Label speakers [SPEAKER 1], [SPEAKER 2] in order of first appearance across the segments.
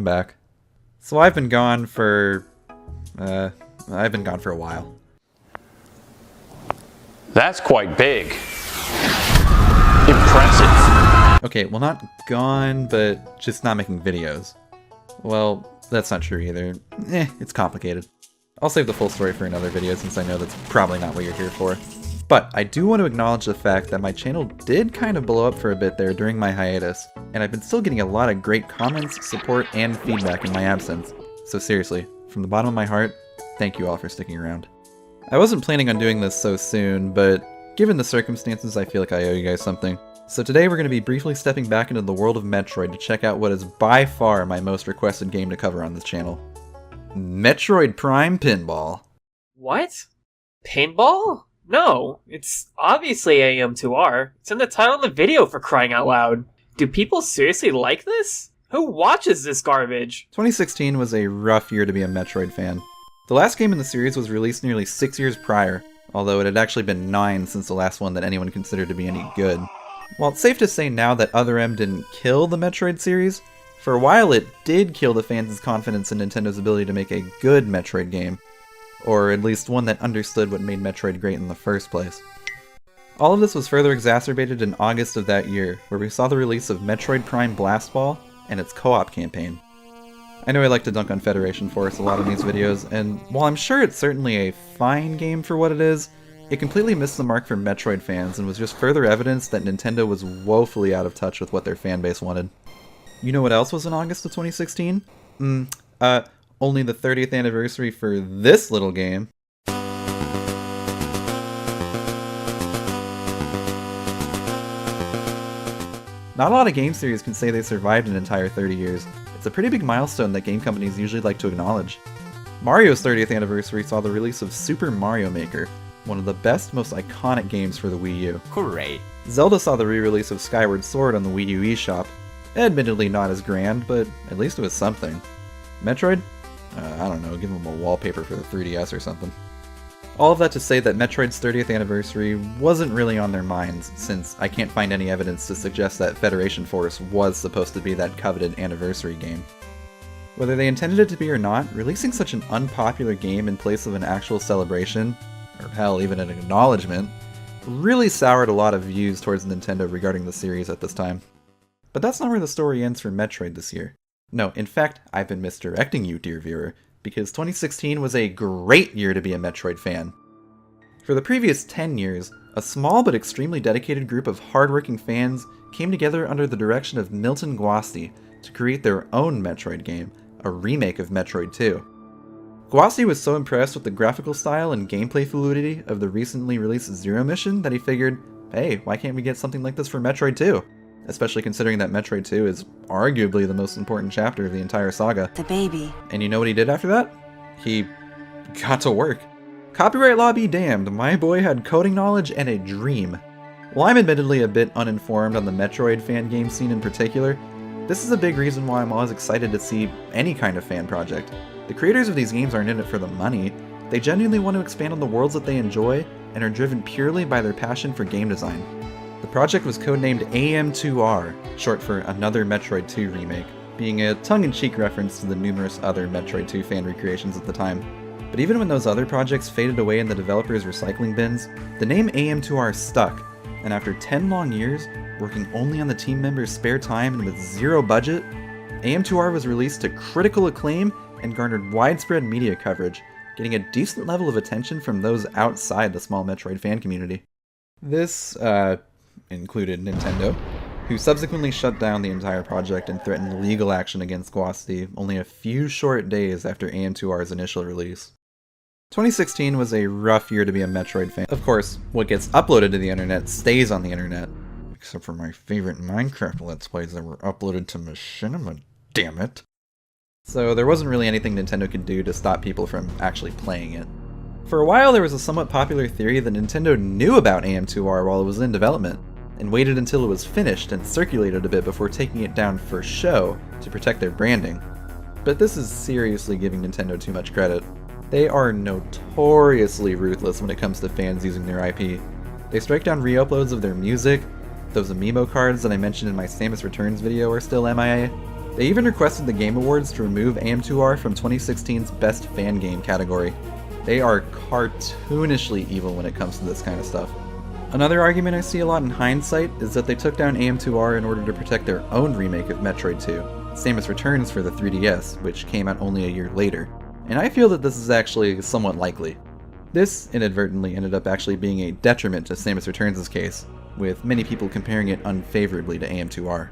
[SPEAKER 1] I'm back. So I've been gone for a while.
[SPEAKER 2] That's quite big. Impressive.
[SPEAKER 1] Okay, well, not gone, but just not making videos. Well, that's not true either. It's complicated. I'll save the full story for another video since I know that's probably not what you're here for. But I do want to acknowledge the fact that my channel did kind of blow up for a bit there during my hiatus, and I've been still getting a lot of great comments, support, and feedback in my absence. So seriously, from the bottom of my heart, thank you all for sticking around. I wasn't planning on doing this so soon, but given the circumstances, I feel like I owe you guys something. So today we're going to be briefly stepping back into the world of Metroid to check out what is by far my most requested game to cover on this channel. Metroid Prime Pinball.
[SPEAKER 3] What? Pinball? No, it's obviously AM2R. It's in the title of the video, for crying out loud. Do people seriously like this? Who watches this garbage?
[SPEAKER 1] 2016 was a rough year to be a Metroid fan. The last game in the series was released nearly 6 years prior, although it had actually been 9 since the last one that anyone considered to be any good. While it's safe to say now that Other M didn't kill the Metroid series, for a while it did kill the fans' confidence in Nintendo's ability to make a good Metroid game, or at least one that understood what made Metroid great in the first place. All of this was further exacerbated in August of that year, where we saw the release of Metroid Prime Blast Ball and its co-op campaign. I know I like to dunk on Federation Force a lot in these videos, and while I'm sure it's certainly a fine game for what it is, it completely missed the mark for Metroid fans and was just further evidence that Nintendo was woefully out of touch with what their fanbase wanted. You know what else was in August of 2016? Only the 30th anniversary for this little game. Not a lot of game series can say they survived an entire 30 years. It's a pretty big milestone that game companies usually like to acknowledge. Mario's 30th anniversary saw the release of Super Mario Maker, one of the best, most iconic games for the Wii U.
[SPEAKER 4] Great.
[SPEAKER 1] Zelda saw the re-release of Skyward Sword on the Wii U eShop. Admittedly not as grand, but at least it was something. Metroid? I don't know, give them a wallpaper for the 3DS or something. All of that to say that Metroid's 30th anniversary wasn't really on their minds, since I can't find any evidence to suggest that Federation Force was supposed to be that coveted anniversary game. Whether they intended it to be or not, releasing such an unpopular game in place of an actual celebration, or hell, even an acknowledgement, really soured a lot of views towards Nintendo regarding the series at this time. But that's not where the story ends for Metroid this year. No, in fact, I've been misdirecting you, dear viewer, because 2016 was a great year to be a Metroid fan. For the previous 10 years, a small but extremely dedicated group of hardworking fans came together under the direction of Milton Guasti to create their own Metroid game, a remake of Metroid 2. Guasti was so impressed with the graphical style and gameplay fluidity of the recently released Zero Mission that he figured, hey, why can't we get something like this for Metroid 2? Especially considering that Metroid 2 is arguably the most important chapter of the entire saga.
[SPEAKER 5] The baby.
[SPEAKER 1] And you know what he did after that? He got to work. Copyright law be damned, my boy had coding knowledge and a dream. While I'm admittedly a bit uninformed on the Metroid fan game scene in particular, this is a big reason why I'm always excited to see any kind of fan project. The creators of these games aren't in it for the money, they genuinely want to expand on the worlds that they enjoy and are driven purely by their passion for game design. The project was codenamed AM2R, short for Another Metroid 2 Remake, being a tongue-in-cheek reference to the numerous other Metroid 2 fan recreations at the time. But even when those other projects faded away in the developers' recycling bins, the name AM2R stuck, and after 10 long years, working only on the team members' spare time and with zero budget, AM2R was released to critical acclaim and garnered widespread media coverage, getting a decent level of attention from those outside the small Metroid fan community. This, included Nintendo, who subsequently shut down the entire project and threatened legal action against Guasti only a few short days after AM2R's initial release. 2016 was a rough year to be a Metroid fan. Of course, what gets uploaded to the internet stays on the internet, except for my favorite Minecraft Let's Plays that were uploaded to Machinima, damn it. So there wasn't really anything Nintendo could do to stop people from actually playing it. For a while there was a somewhat popular theory that Nintendo knew about AM2R while it was in development, and waited until it was finished and circulated a bit before taking it down for show to protect their branding. But this is seriously giving Nintendo too much credit. They are notoriously ruthless when it comes to fans using their IP. They strike down re-uploads of their music, those amiibo cards that I mentioned in my Samus Returns video are still MIA, They even requested the Game Awards to remove AM2R from 2016's Best Fan Game category. They are cartoonishly evil when it comes to this kind of stuff. Another argument I see a lot in hindsight is that they took down AM2R in order to protect their own remake of Metroid 2, Samus Returns for the 3DS, which came out only a year later, and I feel that this is actually somewhat likely. This inadvertently ended up actually being a detriment to Samus Returns' case, with many people comparing it unfavorably to AM2R.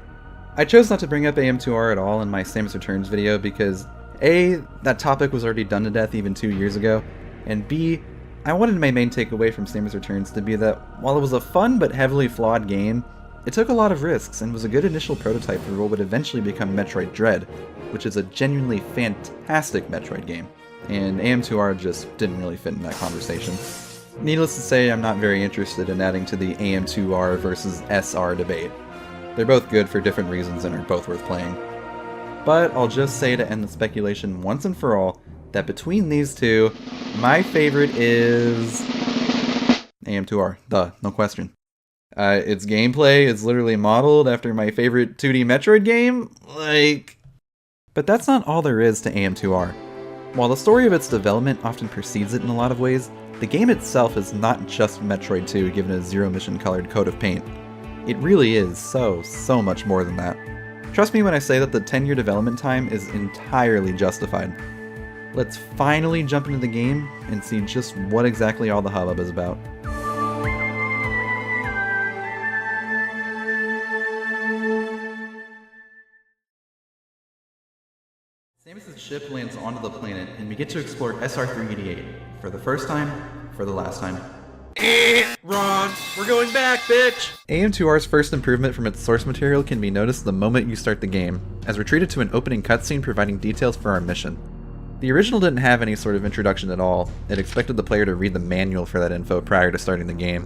[SPEAKER 1] I chose not to bring up AM2R at all in my Samus Returns video because A, that topic was already done to death even 2 years ago, and B, I wanted my main takeaway from Samus Returns to be that while it was a fun but heavily flawed game, it took a lot of risks and was a good initial prototype for what would eventually become Metroid Dread, which is a genuinely fantastic Metroid game, and AM2R just didn't really fit in that conversation. Needless to say, I'm not very interested in adding to the AM2R versus SR debate. They're both good for different reasons and are both worth playing. But I'll just say to end the speculation once and for all, that between these two, my favorite is AM2R. Duh, no question. Its gameplay is literally modeled after my favorite 2D Metroid game, But that's not all there is to AM2R. While the story of its development often precedes it in a lot of ways, the game itself is not just Metroid 2 given a zero-mission colored coat of paint. It really is so much more than that. Trust me when I say that the 10-year development time is entirely justified. Let's finally jump into the game and see just what exactly all the hubbub is about. Samus' ship lands onto the planet, and we get to explore SR388 for the first time, for the last time.
[SPEAKER 4] Ron, we're going back, bitch!
[SPEAKER 1] AM2R's first improvement from its source material can be noticed the moment you start the game, as we're treated to an opening cutscene providing details for our mission. The original didn't have any sort of introduction at all. It expected the player to read the manual for that info prior to starting the game.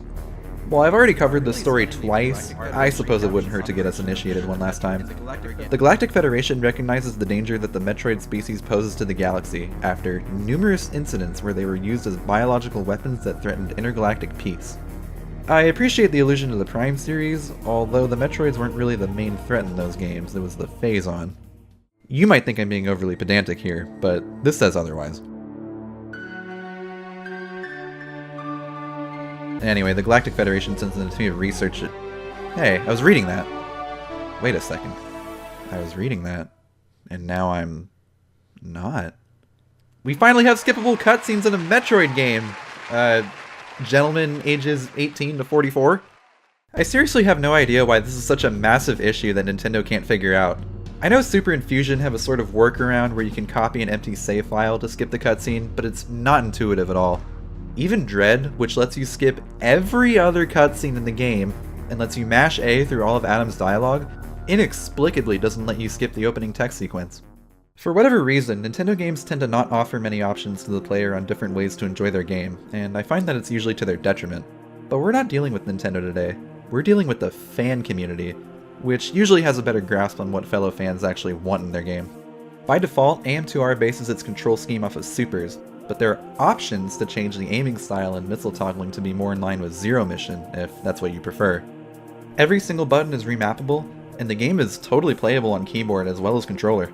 [SPEAKER 1] While I've already covered this story twice, I suppose it wouldn't hurt to get us initiated one last time. The Galactic Federation recognizes the danger that the Metroid species poses to the galaxy after numerous incidents where they were used as biological weapons that threatened intergalactic peace. I appreciate the allusion to the Prime series, although the Metroids weren't really the main threat in those games, it was the Phazon. You might think I'm being overly pedantic here, but this says otherwise. Anyway, the Galactic Federation sends them to me to research it. Hey, I was reading that. Wait a second. I was reading that, and now I'm not. We finally have skippable cutscenes in a Metroid game! Gentlemen ages 18 to 44? I seriously have no idea why this is such a massive issue that Nintendo can't figure out. I know Super and Fusion have a sort of workaround where you can copy an empty save file to skip the cutscene, but it's not intuitive at all. Even Dread, which lets you skip every other cutscene in the game and lets you mash A through all of Adam's dialogue, inexplicably doesn't let you skip the opening text sequence. For whatever reason, Nintendo games tend to not offer many options to the player on different ways to enjoy their game, and I find that it's usually to their detriment. But we're not dealing with Nintendo today. We're dealing with the fan community, which usually has a better grasp on what fellow fans actually want in their game. By default, AM2R bases its control scheme off of supers, but there are options to change the aiming style and missile toggling to be more in line with Zero Mission, if that's what you prefer. Every single button is remappable, and the game is totally playable on keyboard as well as controller.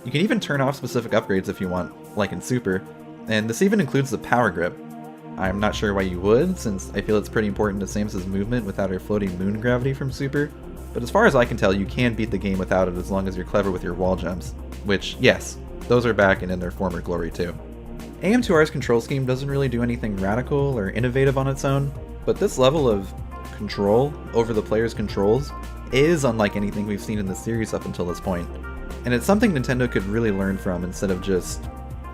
[SPEAKER 1] You can even turn off specific upgrades if you want, like in Super, and this even includes the power grip. I'm not sure why you would, since I feel it's pretty important to Samus' movement without her floating moon gravity from Super, but as far as I can tell, you can beat the game without it as long as you're clever with your wall jumps, which, yes, those are back and in their former glory too. AM2R's control scheme doesn't really do anything radical or innovative on its own, but this level of control over the player's controls is unlike anything we've seen in the series up until this point, and it's something Nintendo could really learn from instead of just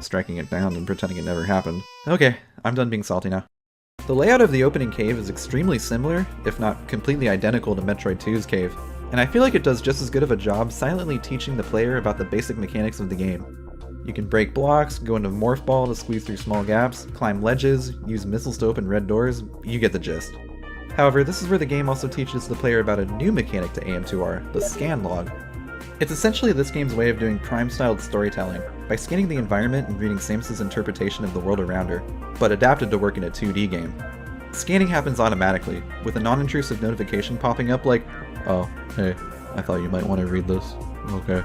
[SPEAKER 1] striking it down and pretending it never happened. Okay, I'm done being salty now. The layout of the opening cave is extremely similar, if not completely identical to Metroid 2's cave, and I feel like it does just as good of a job silently teaching the player about the basic mechanics of the game. You can break blocks, go into Morph Ball to squeeze through small gaps, climb ledges, use missiles to open red doors, you get the gist. However, this is where the game also teaches the player about a new mechanic to AM2R, the scan log. It's essentially this game's way of doing Prime-styled storytelling, by scanning the environment and reading Samus' interpretation of the world around her, but adapted to work in a 2D game. Scanning happens automatically, with a non-intrusive notification popping up like, "Oh, hey, I thought you might want to read this. Okay."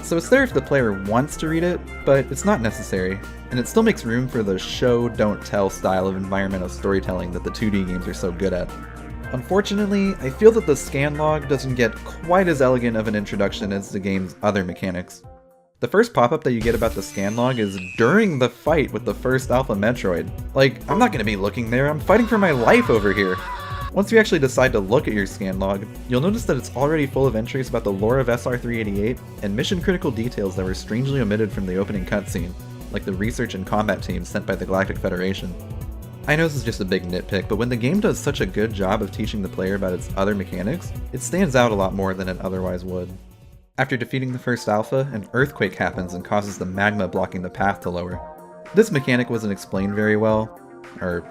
[SPEAKER 1] So it's there if the player wants to read it, but it's not necessary, and it still makes room for the show, don't tell style of environmental storytelling that the 2D games are so good at. Unfortunately, I feel that the scan log doesn't get quite as elegant of an introduction as the game's other mechanics. The first pop-up that you get about the scan log is during the fight with the first Alpha Metroid. Like, I'm not gonna be looking there, I'm fighting for my life over here! Once you actually decide to look at your scan log, you'll notice that it's already full of entries about the lore of SR388 and mission-critical details that were strangely omitted from the opening cutscene, like the research and combat teams sent by the Galactic Federation. I know this is just a big nitpick, but when the game does such a good job of teaching the player about its other mechanics, it stands out a lot more than it otherwise would. After defeating the first Alpha, an earthquake happens and causes the magma blocking the path to lower. This mechanic wasn't explained very well, or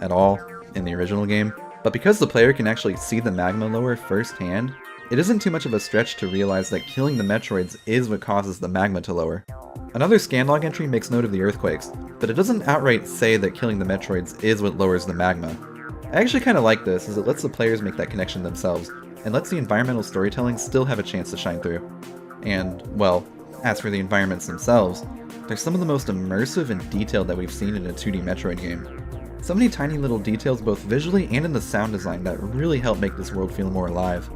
[SPEAKER 1] at all, in the original game, but because the player can actually see the magma lower firsthand, it isn't too much of a stretch to realize that killing the Metroids is what causes the magma to lower. Another scanlog entry makes note of the earthquakes, but it doesn't outright say that killing the Metroids is what lowers the magma. I actually kinda like this, as it lets the players make that connection themselves, and lets the environmental storytelling still have a chance to shine through. And, well, as for the environments themselves, they're some of the most immersive and detailed that we've seen in a 2D Metroid game. So many tiny little details both visually and in the sound design that really help make this world feel more alive.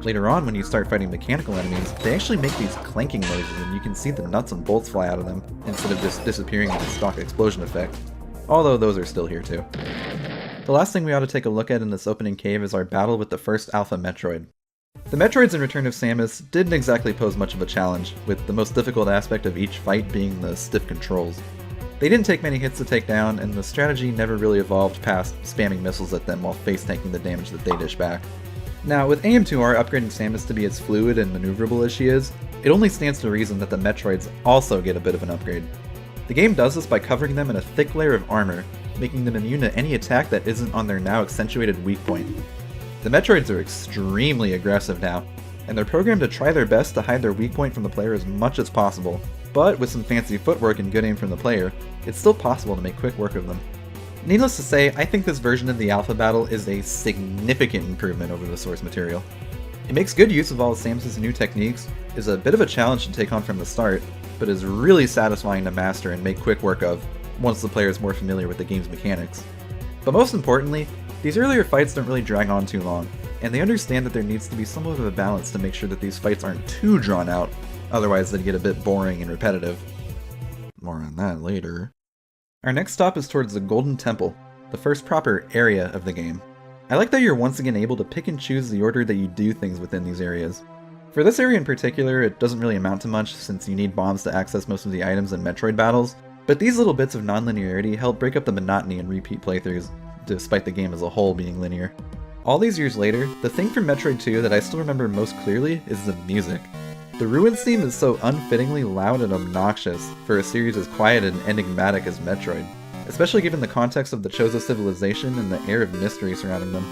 [SPEAKER 1] Later on, when you start fighting mechanical enemies, they actually make these clanking noises and you can see the nuts and bolts fly out of them, instead of just disappearing with the stock explosion effect. Although those are still here too. The last thing we ought to take a look at in this opening cave is our battle with the first Alpha Metroid. The Metroids in Return of Samus didn't exactly pose much of a challenge, with the most difficult aspect of each fight being the stiff controls. They didn't take many hits to take down, and the strategy never really evolved past spamming missiles at them while face-tanking the damage that they dish back. Now, with AM2R upgrading Samus to be as fluid and maneuverable as she is, it only stands to reason that the Metroids also get a bit of an upgrade. The game does this by covering them in a thick layer of armor, making them immune to any attack that isn't on their now accentuated weak point. The Metroids are extremely aggressive now, and they're programmed to try their best to hide their weak point from the player as much as possible, but with some fancy footwork and good aim from the player, it's still possible to make quick work of them. Needless to say, I think this version of the Alpha battle is a significant improvement over the source material. It makes good use of all of Samus' new techniques, is a bit of a challenge to take on from the start, but is really satisfying to master and make quick work of once the player is more familiar with the game's mechanics. But most importantly, these earlier fights don't really drag on too long, and they understand that there needs to be somewhat of a balance to make sure that these fights aren't too drawn out, otherwise they'd get a bit boring and repetitive. More on that later. Our next stop is towards the Golden Temple, the first proper area of the game. I like that you're once again able to pick and choose the order that you do things within these areas. For this area in particular, it doesn't really amount to much since you need bombs to access most of the items in Metroid battles, but these little bits of non-linearity help break up the monotony in repeat playthroughs, despite the game as a whole being linear. All these years later, the thing from Metroid 2 that I still remember most clearly is the music. The Ruins theme is so unfittingly loud and obnoxious for a series as quiet and enigmatic as Metroid, especially given the context of the Chozo civilization and the air of mystery surrounding them.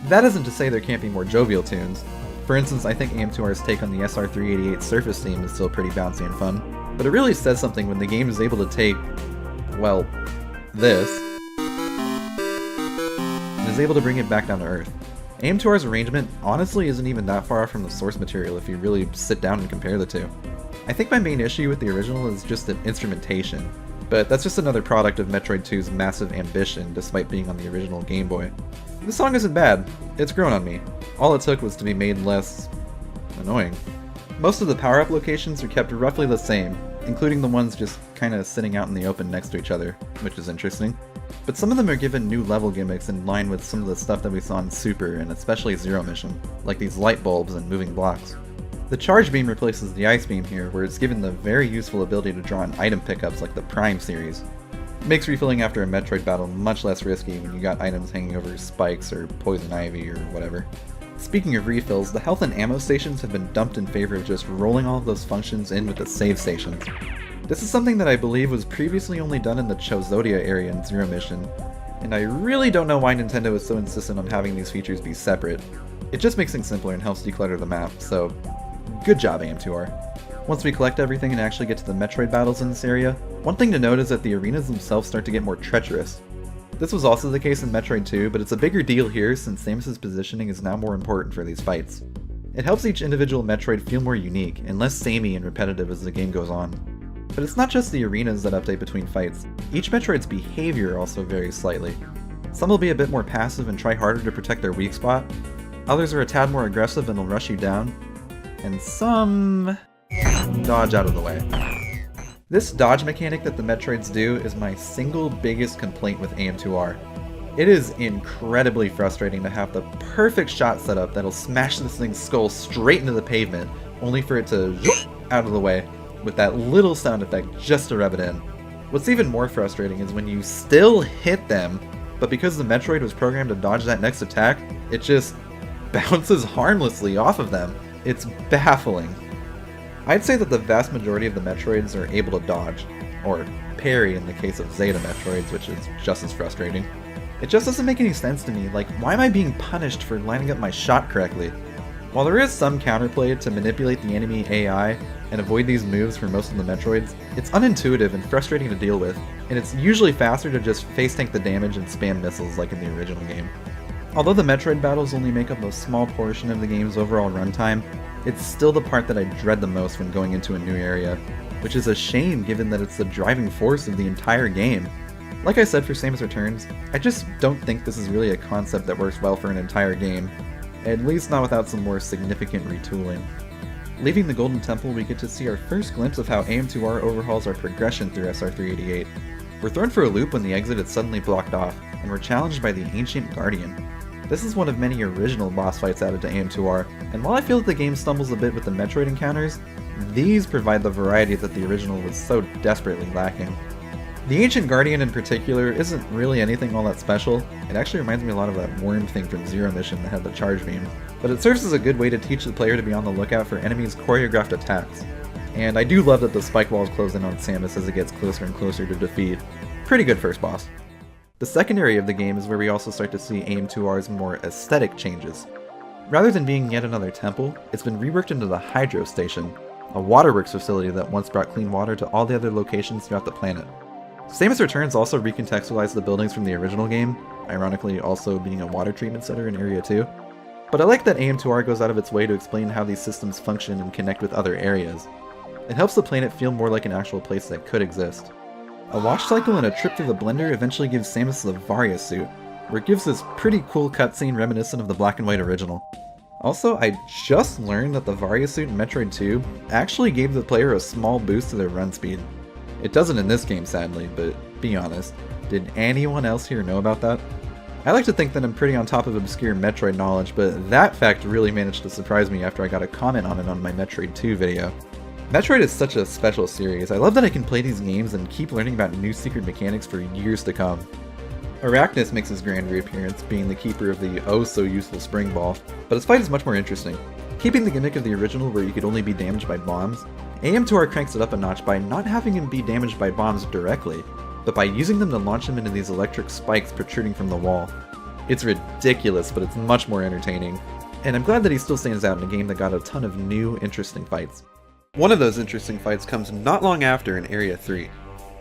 [SPEAKER 1] That isn't to say there can't be more jovial tunes. For instance, I think AM2R's take on the SR388 surface theme is still pretty bouncy and fun, but it really says something when the game is able to take, well, this, and is able to bring it back down to earth. AM2R's arrangement honestly isn't even that far off from the source material if you really sit down and compare the two. I think my main issue with the original is just the instrumentation, but that's just another product of Metroid 2's massive ambition despite being on the original Game Boy. This song isn't bad, it's grown on me. All it took was to be made less annoying. Most of the power-up locations are kept roughly the same, including the ones just kinda sitting out in the open next to each other, which is interesting. But some of them are given new level gimmicks in line with some of the stuff that we saw in Super and especially Zero Mission, like these light bulbs and moving blocks. The charge beam replaces the ice beam here, where it's given the very useful ability to draw on item pickups like the Prime series. It makes refilling after a Metroid battle much less risky when you got items hanging over spikes or poison ivy or whatever. Speaking of refills, the health and ammo stations have been dumped in favor of just rolling all of those functions in with the save stations. This is something that I believe was previously only done in the Chozodia area in Zero Mission, and I really don't know why Nintendo is so insistent on having these features be separate. It just makes things simpler and helps declutter the map, so good job AM2R. Once we collect everything and actually get to the Metroid battles in this area, one thing to note is that the arenas themselves start to get more treacherous. This was also the case in Metroid 2, but it's a bigger deal here since Samus' positioning is now more important for these fights. It helps each individual Metroid feel more unique and less samey and repetitive as the game goes on. But it's not just the arenas that update between fights. Each Metroid's behavior also varies slightly. Some will be a bit more passive and try harder to protect their weak spot, others are a tad more aggressive and will rush you down, and some dodge out of the way. This dodge mechanic that the Metroids do is my single biggest complaint with AM2R. It is incredibly frustrating to have the perfect shot setup that'll smash this thing's skull straight into the pavement, only for it to out of the way, with that little sound effect just to rub it in. What's even more frustrating is when you still hit them, but because the Metroid was programmed to dodge that next attack, it just bounces harmlessly off of them. It's baffling. I'd say that the vast majority of the Metroids are able to dodge, or parry in the case of Zeta Metroids, which is just as frustrating. It just doesn't make any sense to me, like, why am I being punished for lining up my shot correctly? While there is some counterplay to manipulate the enemy AI and avoid these moves for most of the Metroids, it's unintuitive and frustrating to deal with, and it's usually faster to just face tank the damage and spam missiles like in the original game. Although the Metroid battles only make up a small portion of the game's overall runtime, it's still the part that I dread the most when going into a new area, which is a shame given that it's the driving force of the entire game. Like I said for Samus Returns, I just don't think this is really a concept that works well for an entire game, at least not without some more significant retooling. Leaving the Golden Temple, we get to see our first glimpse of how AM2R overhauls our progression through SR388. We're thrown for a loop when the exit is suddenly blocked off, and we're challenged by the Ancient Guardian. This is one of many original boss fights added to AM2R, and while I feel that the game stumbles a bit with the Metroid encounters, these provide the variety that the original was so desperately lacking. The Ancient Guardian in particular isn't really anything all that special. It actually reminds me a lot of that worm thing from Zero Mission that had the charge beam, but it serves as a good way to teach the player to be on the lookout for enemies' choreographed attacks. And I do love that the spike walls close in on Samus as it gets closer and closer to defeat. Pretty good first boss. The second area of the game is where we also start to see AM2R's more aesthetic changes. Rather than being yet another temple, it's been reworked into the Hydro Station, a waterworks facility that once brought clean water to all the other locations throughout the planet. Samus Returns also recontextualized the buildings from the original game, ironically also being a water treatment center in Area 2. But I like that AM2R goes out of its way to explain how these systems function and connect with other areas. It helps the planet feel more like an actual place that could exist. A wash cycle and a trip through the blender eventually gives Samus the Varia suit, where it gives this pretty cool cutscene reminiscent of the black and white original. Also, I just learned that the Varia suit in Metroid 2 actually gave the player a small boost to their run speed. It doesn't in this game sadly, but be honest, did anyone else here know about that? I like to think that I'm pretty on top of obscure Metroid knowledge, but that fact really managed to surprise me after I got a comment on it on my Metroid 2 video. Metroid is such a special series. I love that I can play these games and keep learning about new secret mechanics for years to come. Arachnus makes his grand reappearance, being the keeper of the oh-so-useful spring ball, but his fight is much more interesting. Keeping the gimmick of the original where you could only be damaged by bombs, AM2R cranks it up a notch by not having him be damaged by bombs directly, but by using them to launch him into these electric spikes protruding from the wall. It's ridiculous, but it's much more entertaining, and I'm glad that he still stands out in a game that got a ton of new, interesting fights. One of those interesting fights comes not long after in Area 3.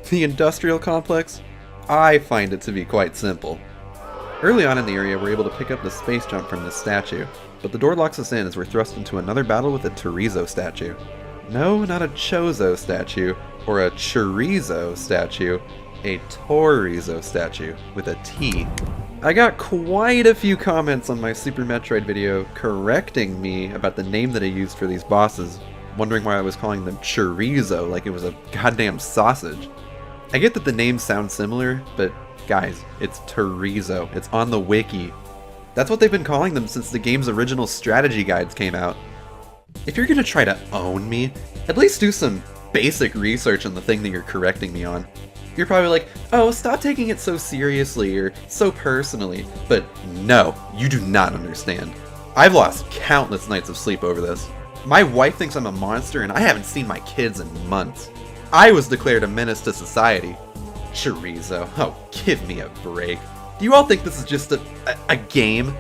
[SPEAKER 1] The Industrial Complex? I find it to be quite simple. Early on in the area, we're able to pick up the space jump from this statue, but the door locks us in as we're thrust into another battle with a Torizo statue. No, not a Chozo statue, or a Chorizo statue, a Torizo statue, with a T. I got quite a few comments on my Super Metroid video correcting me about the name that I used for these bosses, wondering why I was calling them chorizo like it was a goddamn sausage. I get that the names sound similar, but guys, it's Torizo. It's on the wiki. That's what they've been calling them since the game's original strategy guides came out. If you're gonna try to own me, at least do some basic research on the thing that you're correcting me on. You're probably like, oh, stop taking it so seriously or so personally, but no, you do not understand. I've lost countless nights of sleep over this. My wife thinks I'm a monster and I haven't seen my kids in months. I was declared a menace to society. Chorizo, oh, give me a break. Do you all think this is just a game?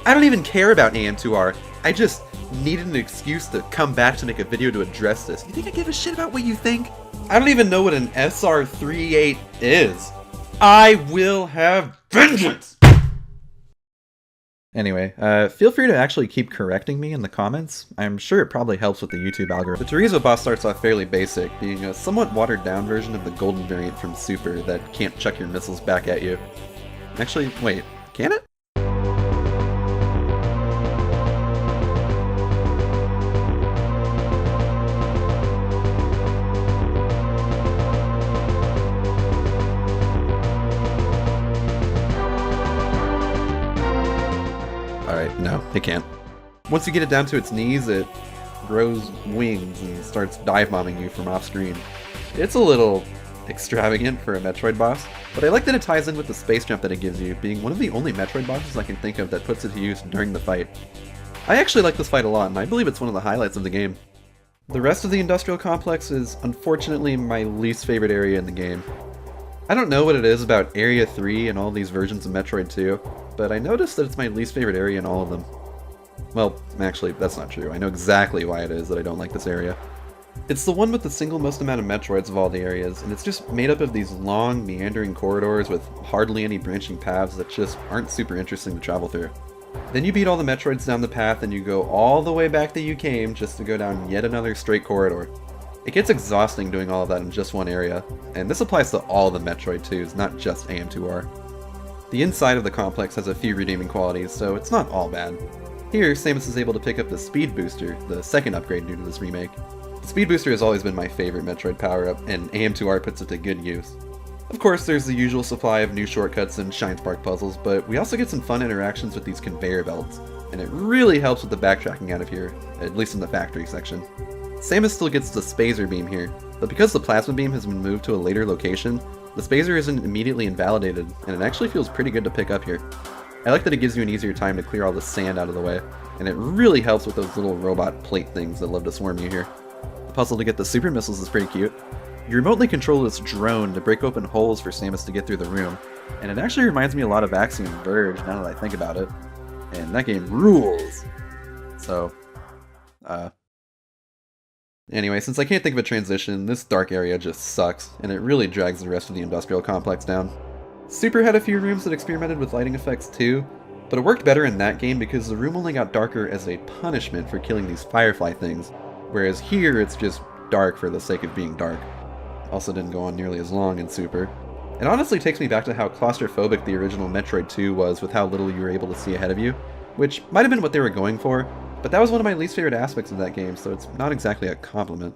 [SPEAKER 1] I don't even care about AM2R. I just needed an excuse to come back to make a video to address this. You think I give a shit about what you think? I don't even know what an SR38 is. I will have vengeance! Anyway, feel free to actually keep correcting me in the comments. I'm sure it probably helps with the YouTube algorithm. The Chorizo boss starts off fairly basic, being a somewhat watered down version of the golden variant from Super that can't chuck your missiles back at you. Actually, wait, can it? Alright, no, it can't. Once you get it down to its knees, it grows wings and starts dive-bombing you from off-screen. It's a little extravagant for a Metroid boss, but I like that it ties in with the space jump that it gives you, being one of the only Metroid bosses I can think of that puts it to use during the fight. I actually like this fight a lot, and I believe it's one of the highlights of the game. The rest of the industrial complex is unfortunately my least favorite area in the game. I don't know what it is about Area 3 and all these versions of Metroid 2, but I noticed that it's my least favorite area in all of them. Well, actually, that's not true. I know exactly why it is that I don't like this area. It's the one with the single most amount of Metroids of all the areas, and it's just made up of these long, meandering corridors with hardly any branching paths that just aren't super interesting to travel through. Then you beat all the Metroids down the path and you go all the way back that you came just to go down yet another straight corridor. It gets exhausting doing all of that in just one area, and this applies to all the Metroid 2s, not just AM2R. The inside of the complex has a few redeeming qualities, so it's not all bad. Here, Samus is able to pick up the Speed Booster, the second upgrade due to this remake. The Speed Booster has always been my favorite Metroid power-up, and AM2R puts it to good use. Of course, there's the usual supply of new shortcuts and Shine Spark puzzles, but we also get some fun interactions with these conveyor belts, and it really helps with the backtracking out of here, at least in the factory section. Samus still gets the Spazer Beam here, but because the Plasma Beam has been moved to a later location, the Spazer isn't immediately invalidated, and it actually feels pretty good to pick up here. I like that it gives you an easier time to clear all the sand out of the way, and it really helps with those little robot plate things that love to swarm you here. The puzzle to get the super missiles is pretty cute. You remotely control this drone to break open holes for Samus to get through the room, and it actually reminds me a lot of Axiom Verge now that I think about it. And that game rules! So, anyway, since I can't think of a transition, this dark area just sucks, and it really drags the rest of the industrial complex down. Super had a few rooms that experimented with lighting effects too, but it worked better in that game because the room only got darker as a punishment for killing these firefly things, whereas here it's just dark for the sake of being dark. Also didn't go on nearly as long in Super. It honestly takes me back to how claustrophobic the original Metroid 2 was with how little you were able to see ahead of you, which might have been what they were going for, but that was one of my least favorite aspects of that game, so it's not exactly a compliment.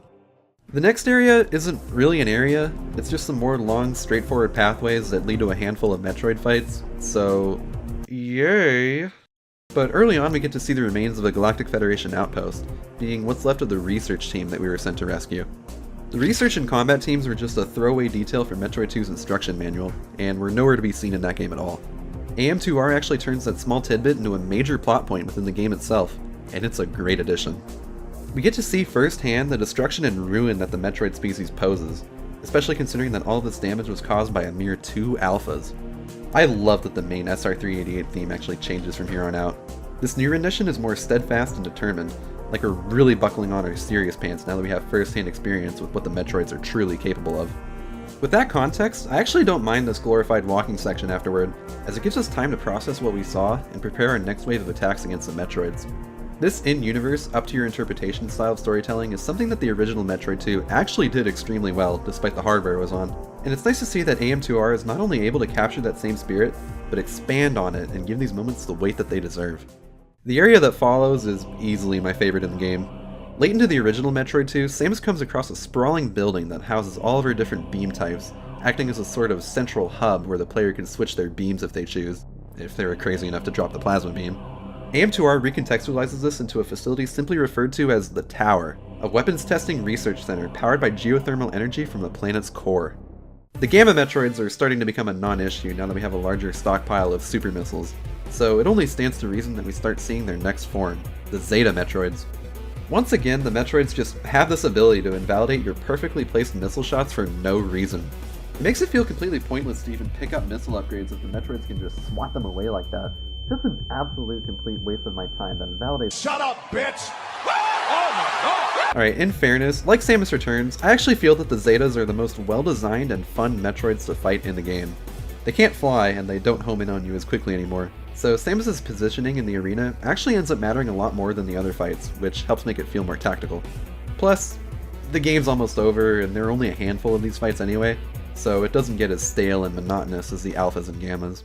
[SPEAKER 1] The next area isn't really an area, it's just some more long, straightforward pathways that lead to a handful of Metroid fights, so yay! But early on we get to see the remains of a Galactic Federation outpost, being what's left of the research team that we were sent to rescue. The research and combat teams were just a throwaway detail from Metroid 2's instruction manual, and were nowhere to be seen in that game at all. AM2R actually turns that small tidbit into a major plot point within the game itself, and it's a great addition. We get to see firsthand the destruction and ruin that the Metroid species poses, especially considering that all of this damage was caused by a mere 2 alphas. I love that the main SR388 theme actually changes from here on out. This new rendition is more steadfast and determined, like we're really buckling on our serious pants now that we have first-hand experience with what the Metroids are truly capable of. With that context, I actually don't mind this glorified walking section afterward, as it gives us time to process what we saw and prepare our next wave of attacks against the Metroids. This in-universe, up-to-your-interpretation style of storytelling is something that the original Metroid 2 actually did extremely well, despite the hardware it was on. And it's nice to see that AM2R is not only able to capture that same spirit, but expand on it and give these moments the weight that they deserve. The area that follows is easily my favorite in the game. Late into the original Metroid 2, Samus comes across a sprawling building that houses all of her different beam types, acting as a sort of central hub where the player can switch their beams if they choose, if they were crazy enough to drop the plasma beam. AM2R recontextualizes this into a facility simply referred to as the Tower, a weapons testing research center powered by geothermal energy from the planet's core. The Gamma Metroids are starting to become a non-issue now that we have a larger stockpile of super missiles, so it only stands to reason that we start seeing their next form, the Zeta Metroids. Once again, the Metroids just have this ability to invalidate your perfectly placed missile shots for no reason. It makes it feel completely pointless to even pick up missile upgrades if the Metroids can just swat them away like that. Just an absolute complete waste of my time that invalidates—
[SPEAKER 4] Shut up, bitch! Oh my god!
[SPEAKER 1] Alright, in fairness, like Samus Returns, I actually feel that the Zetas are the most well-designed and fun Metroids to fight in the game. They can't fly, and they don't home in on you as quickly anymore, So Samus's positioning in the arena actually ends up mattering a lot more than the other fights, which helps make it feel more tactical. Plus, the game's almost over and there are only a handful of these fights anyway, so it doesn't get as stale and monotonous as the alphas and gammas.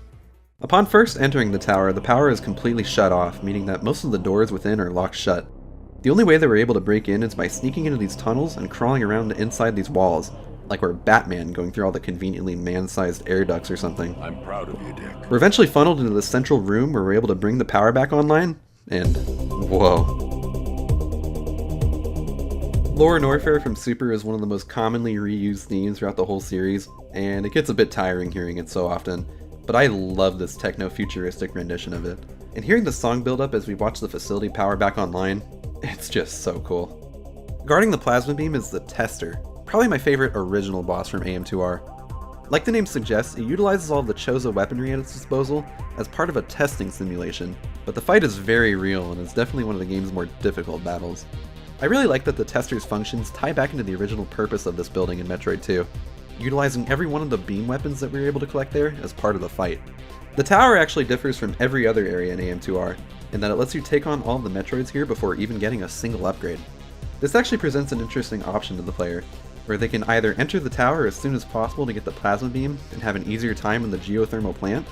[SPEAKER 1] Upon first entering the tower, the power is completely shut off, meaning that most of the doors within are locked shut. The only way that we're able to break in is by sneaking into these tunnels and crawling around inside these walls, like we're Batman going through all the conveniently man-sized air ducts or something.
[SPEAKER 5] I'm proud of you, Dick.
[SPEAKER 1] We're eventually funneled into the central room where we're able to bring the power back online, and whoa. Lore and Orphere from Super is one of the most commonly reused themes throughout the whole series, and it gets a bit tiring hearing it so often, but I love this techno-futuristic rendition of it. And hearing the song build up as we watch the facility power back online, it's just so cool. Guarding the plasma beam is the Tester, probably my favorite original boss from AM2R. Like the name suggests, it utilizes all of the Chozo weaponry at its disposal as part of a testing simulation, but the fight is very real and is definitely one of the game's more difficult battles. I really like that the Tester's functions tie back into the original purpose of this building in Metroid 2, utilizing every one of the beam weapons that we were able to collect there as part of the fight. The tower actually differs from every other area in AM2R, in that it lets you take on all of the Metroids here before even getting a single upgrade. This actually presents an interesting option to the player, where they can either enter the tower as soon as possible to get the plasma beam and have an easier time in the geothermal plant,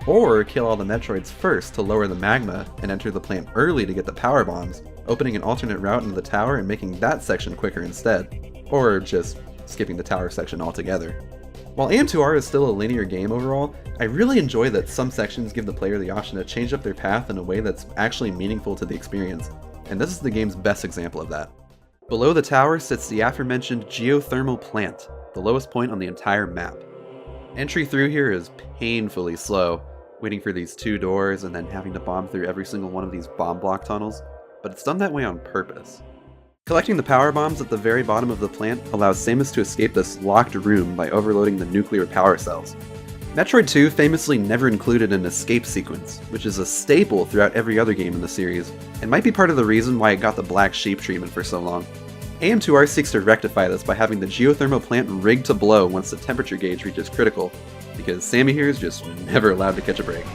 [SPEAKER 1] or kill all the Metroids first to lower the magma and enter the plant early to get the power bombs, opening an alternate route into the tower and making that section quicker instead, or just skipping the tower section altogether. While AM2R is still a linear game overall, I really enjoy that some sections give the player the option to change up their path in a way that's actually meaningful to the experience, and this is the game's best example of that. Below the tower sits the aforementioned geothermal plant, the lowest point on the entire map. Entry through here is painfully slow, waiting for these two doors and then having to bomb through every single one of these bomb block tunnels, but it's done that way on purpose. Collecting the power bombs at the very bottom of the plant allows Samus to escape this locked room by overloading the nuclear power cells. Metroid 2 famously never included an escape sequence, which is a staple throughout every other game in the series, and might be part of the reason why it got the black sheep treatment for so long. AM2R seeks to rectify this by having the geothermal plant rigged to blow once the temperature gauge reaches critical, because Sammy here is just never allowed to catch a break.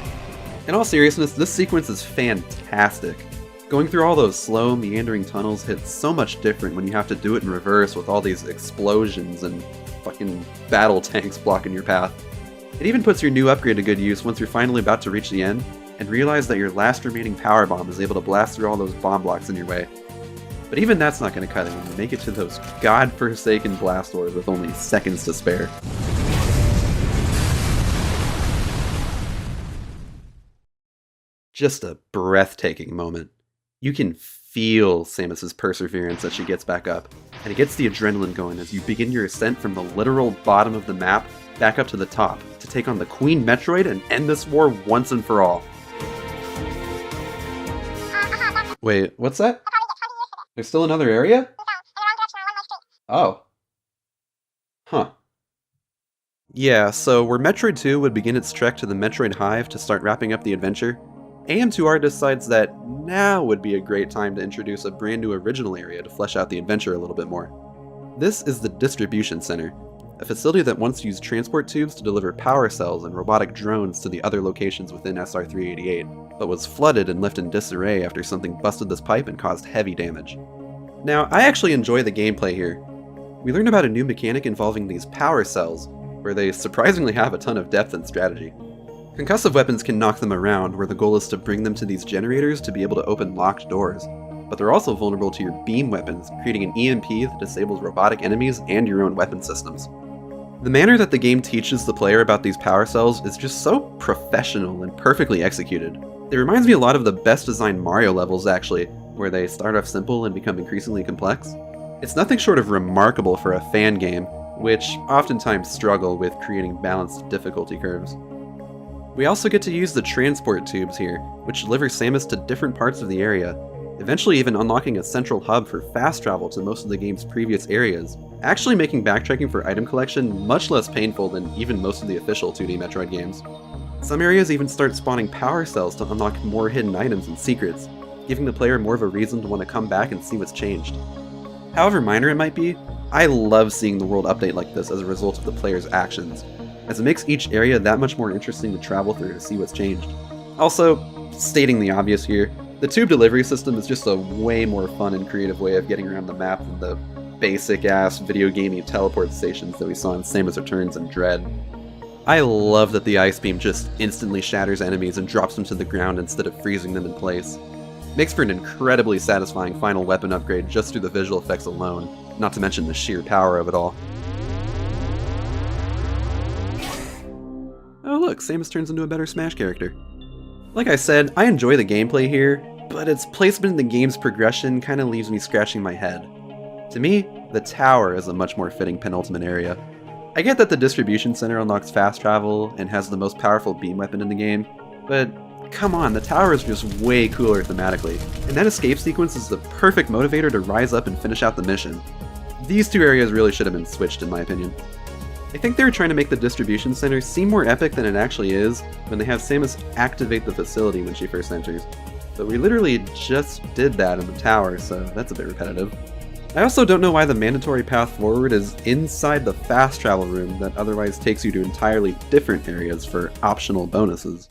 [SPEAKER 1] In all seriousness, this sequence is fantastic. Going through all those slow, meandering tunnels hits so much different when you have to do it in reverse with all these explosions and fucking battle tanks blocking your path. It even puts your new upgrade to good use once you're finally about to reach the end, and realize that your last remaining power bomb is able to blast through all those bomb blocks in your way. But even that's not going to cut it when you make it to those godforsaken blast doors with only seconds to spare. Just a breathtaking moment. You can feel Samus's perseverance as she gets back up, and it gets the adrenaline going as you begin your ascent from the literal bottom of the map back up to the top to take on the Queen Metroid and end this war once and for all. Wait, what's that? There's still another area? Oh. Huh. Yeah, so where Metroid 2 would begin its trek to the Metroid Hive to start wrapping up the adventure, AM2R decides that now would be a great time to introduce a brand new original area to flesh out the adventure a little bit more. This is the Distribution Center, a facility that once used transport tubes to deliver power cells and robotic drones to the other locations within SR388, but was flooded and left in disarray after something busted this pipe and caused heavy damage. Now, I actually enjoy the gameplay here. We learn about a new mechanic involving these power cells, where they surprisingly have a ton of depth and strategy. Concussive weapons can knock them around, where the goal is to bring them to these generators to be able to open locked doors, but they're also vulnerable to your beam weapons, creating an EMP that disables robotic enemies and your own weapon systems. The manner that the game teaches the player about these power cells is just so professional and perfectly executed. It reminds me a lot of the best designed Mario levels actually, where they start off simple and become increasingly complex. It's nothing short of remarkable for a fan game, which oftentimes struggle with creating balanced difficulty curves. We also get to use the transport tubes here, which deliver Samus to different parts of the area, eventually even unlocking a central hub for fast travel to most of the game's previous areas, actually making backtracking for item collection much less painful than even most of the official 2D Metroid games. Some areas even start spawning power cells to unlock more hidden items and secrets, giving the player more of a reason to want to come back and see what's changed. However minor it might be, I love seeing the world update like this as a result of the player's actions, as it makes each area that much more interesting to travel through to see what's changed. Also, stating the obvious here, the tube delivery system is just a way more fun and creative way of getting around the map than the basic-ass video gamey teleport stations that we saw in Samus Returns and Dread. I love that the Ice Beam just instantly shatters enemies and drops them to the ground instead of freezing them in place. Makes for an incredibly satisfying final weapon upgrade just through the visual effects alone, not to mention the sheer power of it all. Oh look, Samus turns into a better Smash character. Like I said, I enjoy the gameplay here, but its placement in the game's progression kinda leaves me scratching my head. To me, the tower is a much more fitting penultimate area. I get that the distribution center unlocks fast travel and has the most powerful beam weapon in the game, but come on, the tower is just way cooler thematically, and that escape sequence is the perfect motivator to rise up and finish out the mission. These two areas really should have been switched in my opinion. I think they were trying to make the distribution center seem more epic than it actually is when they have Samus activate the facility when she first enters, but we literally just did that in the tower, so that's a bit repetitive. I also don't know why the mandatory path forward is inside the fast travel room that otherwise takes you to entirely different areas for optional bonuses.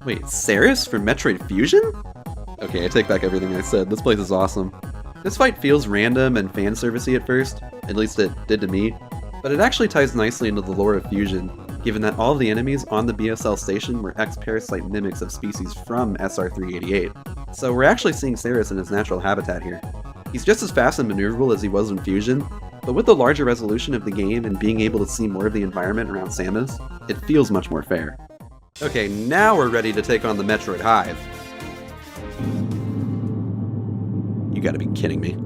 [SPEAKER 1] Wait, Ceres from Metroid Fusion? Okay, I take back everything I said, this place is awesome. This fight feels random and fan servicey at first, at least it did to me, but it actually ties nicely into the lore of Fusion, given that all of the enemies on the BSL station were X-Parasite mimics of species from SR388. So we're actually seeing Ceres in his natural habitat here. He's just as fast and maneuverable as he was in Fusion, but with the larger resolution of the game and being able to see more of the environment around Samus, it feels much more fair. Okay, now we're ready to take on the Metroid Hive. You gotta be kidding me.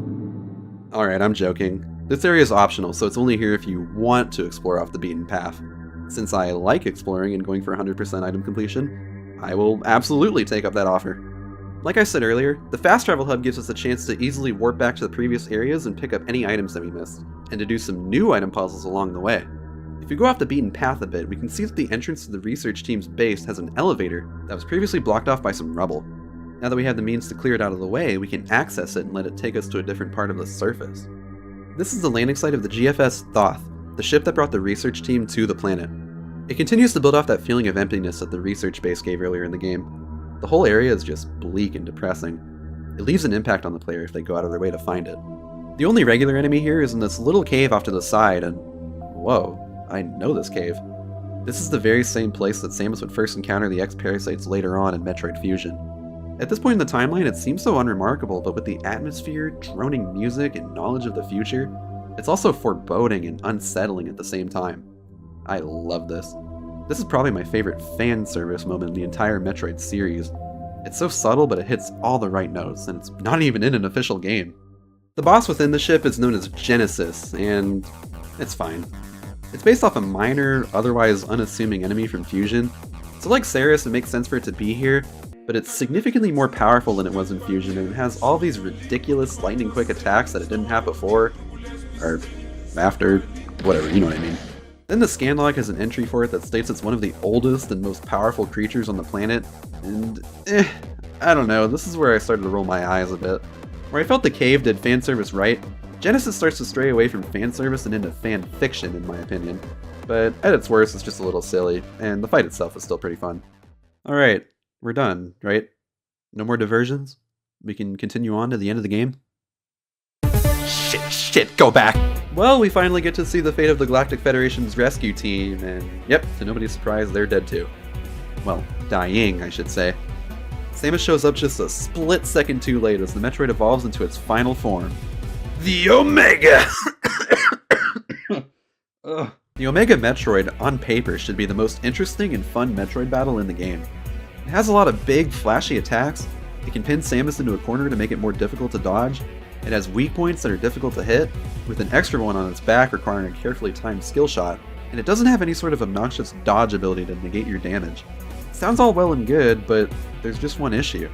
[SPEAKER 1] Alright, I'm joking. This area is optional, so it's only here if you want to explore off the beaten path. Since I like exploring and going for 100% item completion, I will absolutely take up that offer. Like I said earlier, the Fast Travel Hub gives us a chance to easily warp back to the previous areas and pick up any items that we missed, and to do some new item puzzles along the way. If we go off the beaten path a bit, we can see that the entrance to the research team's base has an elevator that was previously blocked off by some rubble. Now that we have the means to clear it out of the way, we can access it and let it take us to a different part of the surface. This is the landing site of the GFS Thoth, the ship that brought the research team to the planet. It continues to build off that feeling of emptiness that the research base gave earlier in the game. The whole area is just bleak and depressing. It leaves an impact on the player if they go out of their way to find it. The only regular enemy here is in this little cave off to the side, and whoa, I know this cave. This is the very same place that Samus would first encounter the X-Parasites later on in Metroid Fusion. At this point in the timeline, it seems so unremarkable, but with the atmosphere, droning music, and knowledge of the future, it's also foreboding and unsettling at the same time. I love this. This is probably my favorite fan service moment in the entire Metroid series. It's so subtle, but it hits all the right notes, and it's not even in an official game. The boss within the ship is known as Genesis, and it's fine. It's based off a minor, otherwise unassuming enemy from Fusion, so like Ceres, it makes sense for it to be here, but it's significantly more powerful than it was in Fusion, and it has all these ridiculous lightning-quick attacks that it didn't have before, or after, whatever, you know what I mean. Then the scan log has an entry for it that states it's one of the oldest and most powerful creatures on the planet, and I don't know, this is where I started to roll my eyes a bit. Where I felt the cave did fan service right, Genesis starts to stray away from fan service and into fan fiction in my opinion. But at its worst, it's just a little silly, and the fight itself is still pretty fun. Alright, we're done, right? No more diversions? We can continue on to the end of the game? Shit, go back! Well, we finally get to see the fate of the Galactic Federation's rescue team, and yep, to nobody's surprise, they're dead too. Well, dying, I should say. Samus shows up just a split second too late as the Metroid evolves into its final form. The Omega! The Omega Metroid, on paper, should be the most interesting and fun Metroid battle in the game. It has a lot of big, flashy attacks, it can pin Samus into a corner to make it more difficult to dodge, it has weak points that are difficult to hit, with an extra one on its back requiring a carefully timed skill shot, and it doesn't have any sort of obnoxious dodge ability to negate your damage. Sounds all well and good, but there's just one issue.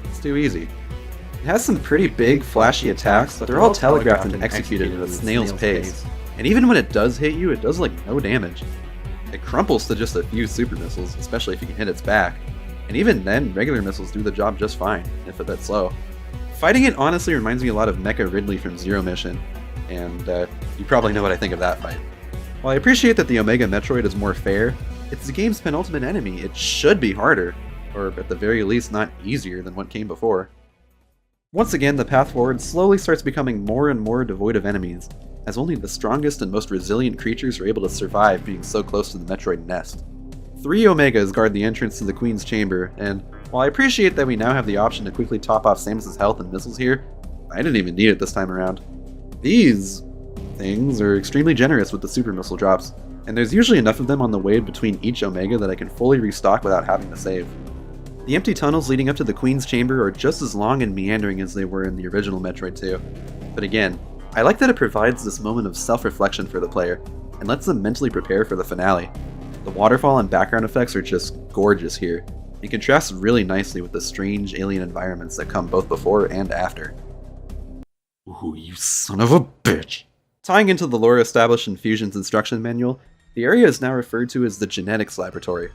[SPEAKER 1] It's too easy. It has some pretty big, flashy attacks, but they're all telegraphed and executed at a snail's pace. And even when it does hit you, it does like no damage. It crumples to just a few super missiles, especially if you can hit its back. And even then, regular missiles do the job just fine, if a bit slow. Fighting it honestly reminds me a lot of Mecha Ridley from Zero Mission, and you probably know what I think of that fight. While I appreciate that the Omega Metroid is more fair, It's the game's penultimate enemy. It should be harder, or at the very least not easier than what came before. Once again, the path forward slowly starts becoming more and more devoid of enemies, as only the strongest and most resilient creatures are able to survive being so close to the Metroid nest. 3 Omegas guard the entrance to the Queen's Chamber, and while I appreciate that we now have the option to quickly top off Samus's health and missiles here, I didn't even need it this time around. These things are extremely generous with the super missile drops, and there's usually enough of them on the way between each Omega that I can fully restock without having to save. The empty tunnels leading up to the Queen's Chamber are just as long and meandering as they were in the original Metroid 2. But again, I like that it provides this moment of self-reflection for the player, and lets them mentally prepare for the finale. The waterfall and background effects are just gorgeous here. It contrasts really nicely with the strange alien environments that come both before and after. Ooh, you son of a bitch! Tying into the lore established in Fusion's instruction manual, the area is now referred to as the Genetics Laboratory.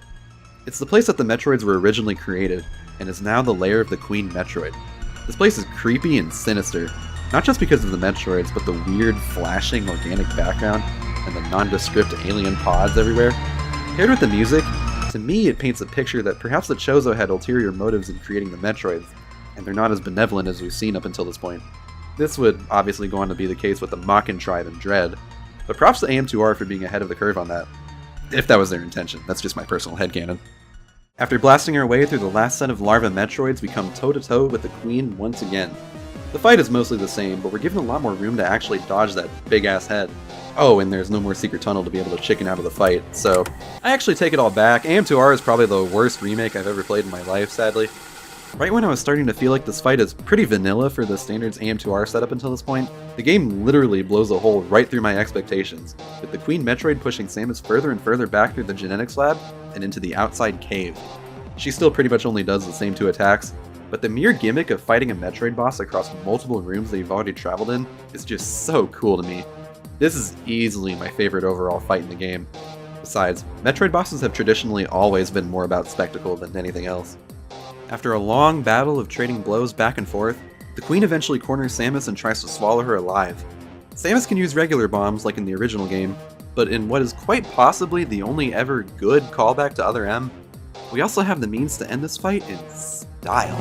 [SPEAKER 1] It's the place that the Metroids were originally created, and is now the lair of the Queen Metroid. This place is creepy and sinister, not just because of the Metroids, but the weird, flashing, organic background, and the nondescript alien pods everywhere. Paired with the music, to me it paints a picture that perhaps the Chozo had ulterior motives in creating the Metroids, and they're not as benevolent as we've seen up until this point. This would obviously go on to be the case with the Makin tribe and Dread, but props to AM2R for being ahead of the curve on that. If that was their intention, that's just my personal headcanon. After blasting our way through the last set of larva Metroids, we come toe-to-toe with the Queen once again. The fight is mostly the same, but we're given a lot more room to actually dodge that big-ass head. Oh, and there's no more secret tunnel to be able to chicken out of the fight, so I actually take it all back. AM2R is probably the worst remake I've ever played in my life, sadly. Right when I was starting to feel like this fight is pretty vanilla for the standards AM2R setup until this point, the game literally blows a hole right through my expectations, with the Queen Metroid pushing Samus further and further back through the genetics lab and into the outside cave. She still pretty much only does the same 2 attacks, but the mere gimmick of fighting a Metroid boss across multiple rooms that you've already traveled in is just so cool to me. This is easily my favorite overall fight in the game. Besides, Metroid bosses have traditionally always been more about spectacle than anything else. After a long battle of trading blows back and forth, the Queen eventually corners Samus and tries to swallow her alive. Samus can use regular bombs like in the original game, but in what is quite possibly the only ever good callback to Other M, we also have the means to end this fight in style.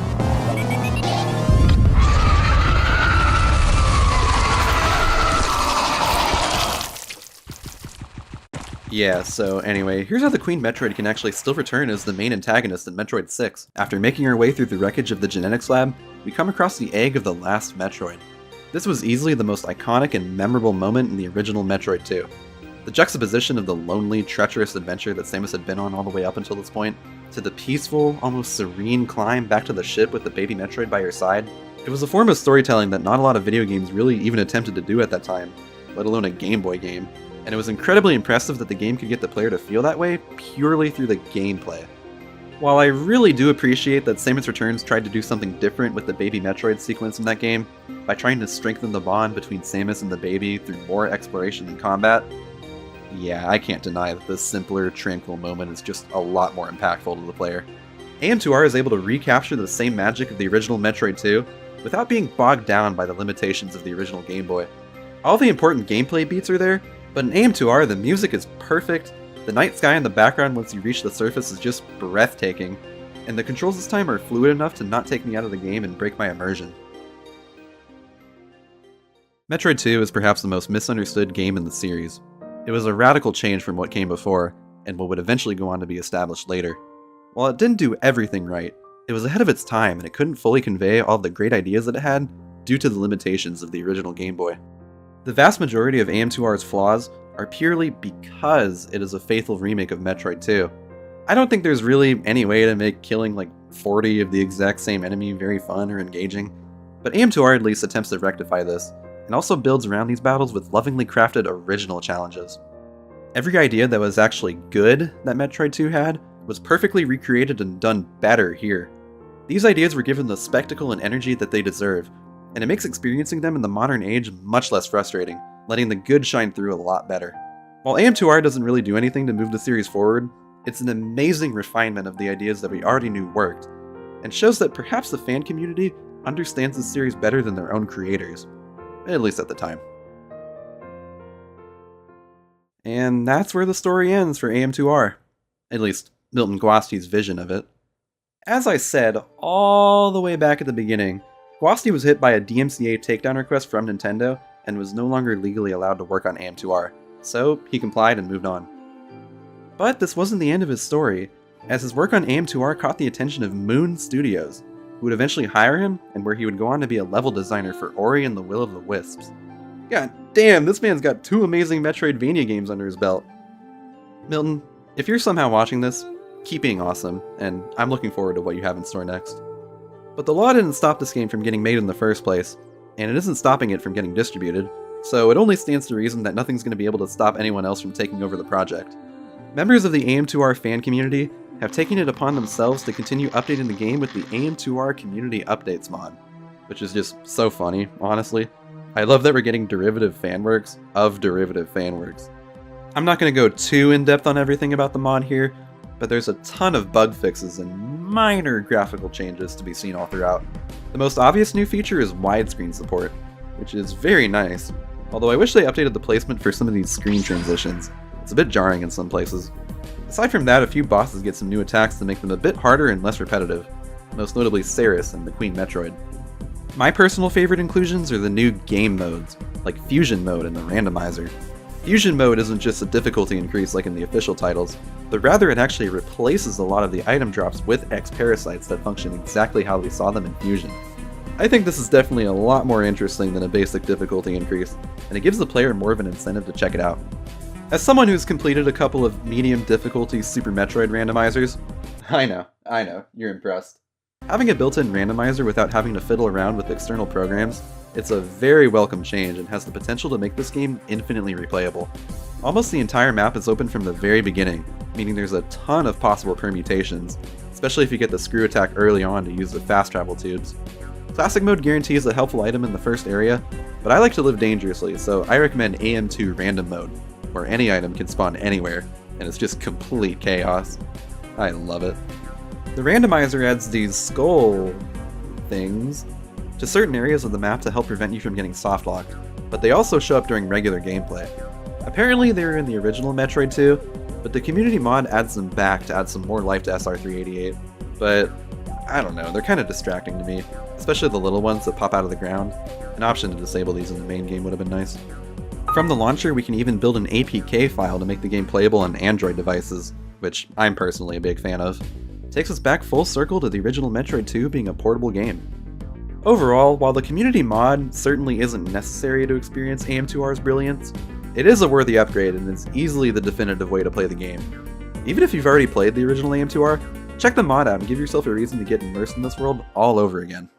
[SPEAKER 1] Yeah, so anyway, here's how the Queen Metroid can actually still return as the main antagonist in Metroid 6. After making our way through the wreckage of the genetics lab, we come across the egg of the last Metroid. This was easily the most iconic and memorable moment in the original Metroid 2. The juxtaposition of the lonely, treacherous adventure that Samus had been on all the way up until this point, to the peaceful, almost serene climb back to the ship with the baby Metroid by her side, it was a form of storytelling that not a lot of video games really even attempted to do at that time, let alone a Game Boy game. And it was incredibly impressive that the game could get the player to feel that way purely through the gameplay. While I really do appreciate that Samus Returns tried to do something different with the baby Metroid sequence in that game, by trying to strengthen the bond between Samus and the baby through more exploration and combat, yeah, I can't deny that this simpler, tranquil moment is just a lot more impactful to the player. AM2R is able to recapture the same magic of the original Metroid 2, without being bogged down by the limitations of the original Game Boy. All the important gameplay beats are there, but in AM2R, the music is perfect, the night sky in the background once you reach the surface is just breathtaking, and the controls this time are fluid enough to not take me out of the game and break my immersion. Metroid 2 is perhaps the most misunderstood game in the series. It was a radical change from what came before, and what would eventually go on to be established later. While it didn't do everything right, it was ahead of its time and it couldn't fully convey all the great ideas that it had due to the limitations of the original Game Boy. The vast majority of AM2R's flaws are purely because it is a faithful remake of Metroid 2. I don't think there's really any way to make killing like 40 of the exact same enemy very fun or engaging, but AM2R at least attempts to rectify this, and also builds around these battles with lovingly crafted original challenges. Every idea that was actually good that Metroid 2 had was perfectly recreated and done better here. These ideas were given the spectacle and energy that they deserve, and it makes experiencing them in the modern age much less frustrating, letting the good shine through a lot better. While AM2R doesn't really do anything to move the series forward, it's an amazing refinement of the ideas that we already knew worked, and shows that perhaps the fan community understands the series better than their own creators, at least at the time. And that's where the story ends for AM2R. At least, Milton Guasti's vision of it. As I said, all the way back at the beginning, Guasti was hit by a DMCA takedown request from Nintendo and was no longer legally allowed to work on AM2R, so he complied and moved on. But this wasn't the end of his story, as his work on AM2R caught the attention of Moon Studios, who would eventually hire him and where he would go on to be a level designer for Ori and the Will of the Wisps. God damn, this man's got 2 amazing Metroidvania games under his belt. Milton, if you're somehow watching this, keep being awesome, and I'm looking forward to what you have in store next. But the law didn't stop this game from getting made in the first place, and it isn't stopping it from getting distributed, so it only stands to reason that nothing's going to be able to stop anyone else from taking over the project. Members of the AM2R fan community have taken it upon themselves to continue updating the game with the AM2R Community Updates mod, which is just so funny, honestly. I love that we're getting derivative fanworks of derivative fanworks. I'm not going to go too in-depth on everything about the mod here, but there's a ton of bug fixes and minor graphical changes to be seen all throughout. The most obvious new feature is widescreen support, which is very nice, although I wish they updated the placement for some of these screen transitions. It's a bit jarring in some places. Aside from that, a few bosses get some new attacks to make them a bit harder and less repetitive, most notably Ceres and the Queen Metroid. My personal favorite inclusions are the new game modes, like Fusion Mode and the Randomizer. Fusion Mode isn't just a difficulty increase like in the official titles, but rather it actually replaces a lot of the item drops with X-Parasites that function exactly how we saw them in Fusion. I think this is definitely a lot more interesting than a basic difficulty increase, and it gives the player more of an incentive to check it out. As someone who's completed a couple of medium difficulty Super Metroid randomizers, I know, you're impressed. Having a built-in randomizer without having to fiddle around with external programs, it's a very welcome change and has the potential to make this game infinitely replayable. Almost the entire map is open from the very beginning, meaning there's a ton of possible permutations, especially if you get the screw attack early on to use the fast travel tubes. Classic mode guarantees a helpful item in the first area, but I like to live dangerously, so I recommend AM2 random mode, where any item can spawn anywhere, and it's just complete chaos. I love it. The randomizer adds these skull things to certain areas of the map to help prevent you from getting soft-locked, but they also show up during regular gameplay. Apparently they were in the original Metroid too, but the community mod adds them back to add some more life to SR388, but I don't know, they're kind of distracting to me, especially the little ones that pop out of the ground. An option to disable these in the main game would have been nice. From the launcher, we can even build an APK file to make the game playable on Android devices, which I'm personally a big fan of. It takes us back full circle to the original Metroid 2 being a portable game. Overall, while the community mod certainly isn't necessary to experience AM2R's brilliance, it is a worthy upgrade and is easily the definitive way to play the game. Even if you've already played the original AM2R, check the mod out and give yourself a reason to get immersed in this world all over again.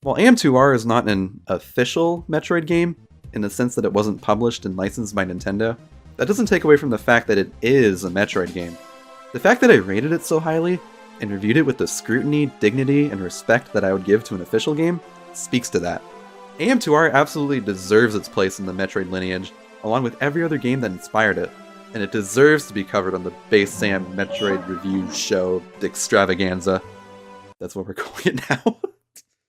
[SPEAKER 1] While AM2R is not an official Metroid game, in the sense that it wasn't published and licensed by Nintendo, that doesn't take away from the fact that it is a Metroid game. The fact that I rated it so highly, and reviewed it with the scrutiny, dignity, and respect that I would give to an official game, speaks to that. AM2R absolutely deserves its place in the Metroid lineage, along with every other game that inspired it, and it deserves to be covered on the Base Sam Metroid Review Show extravaganza. That's what we're calling it now.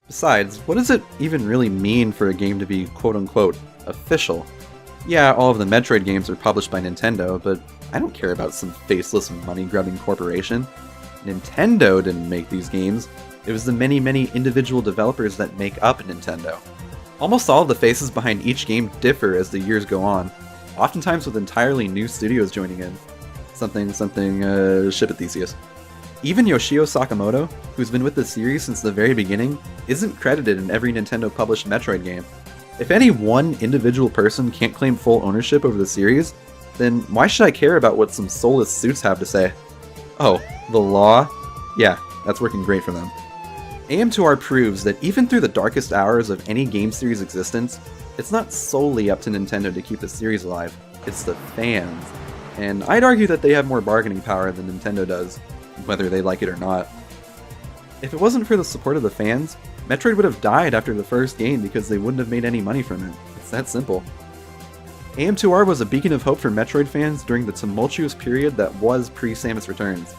[SPEAKER 1] Besides, what does it even really mean for a game to be quote-unquote official? Yeah, all of the Metroid games are published by Nintendo, but I don't care about some faceless money-grubbing corporation. Nintendo didn't make these games, it was the many individual developers that make up Nintendo. Almost all of the faces behind each game differ as the years go on, oftentimes with entirely new studios joining in. Ship it Theseus. Even Yoshio Sakamoto, who's been with the series since the very beginning, isn't credited in every Nintendo-published Metroid game. If any one individual person can't claim full ownership over the series, then why should I care about what some soulless suits have to say? Oh, the law? Yeah, that's working great for them. AM2R proves that even through the darkest hours of any game series' existence, it's not solely up to Nintendo to keep the series alive, it's the fans. And I'd argue that they have more bargaining power than Nintendo does, whether they like it or not. If it wasn't for the support of the fans, Metroid would have died after the first game because they wouldn't have made any money from it. It's that simple. AM2R was a beacon of hope for Metroid fans during the tumultuous period that was pre-Samus Returns.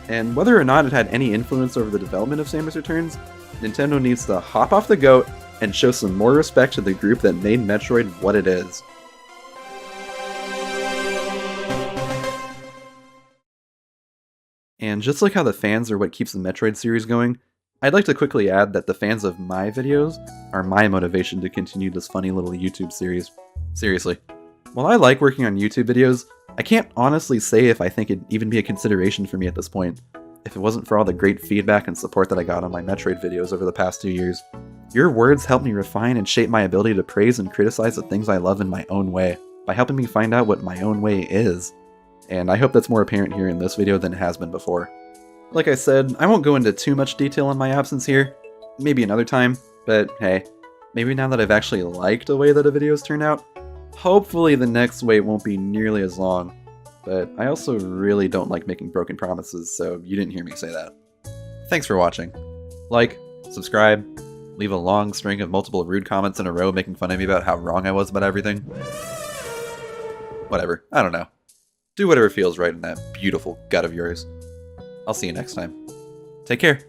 [SPEAKER 1] And whether or not it had any influence over the development of Samus Returns, Nintendo needs to hop off the goat and show some more respect to the group that made Metroid what it is. And just like how the fans are what keeps the Metroid series going, I'd like to quickly add that the fans of my videos are my motivation to continue this funny little YouTube series. Seriously. While I like working on YouTube videos, I can't honestly say if I think it'd even be a consideration for me at this point, if it wasn't for all the great feedback and support that I got on my Metroid videos over the past 2 years. Your words help me refine and shape my ability to praise and criticize the things I love in my own way, by helping me find out what my own way is. And I hope that's more apparent here in this video than it has been before. Like I said, I won't go into too much detail in my absence here, maybe another time, but hey, maybe now that I've actually liked the way that a video's turned out, hopefully the next wait won't be nearly as long. But I also really don't like making broken promises, so you didn't hear me say that. Thanks for watching. Like, subscribe, leave a long string of multiple rude comments in a row making fun of me about how wrong I was about everything. Whatever, I don't know. Do whatever feels right in that beautiful gut of yours. I'll see you next time. Take care.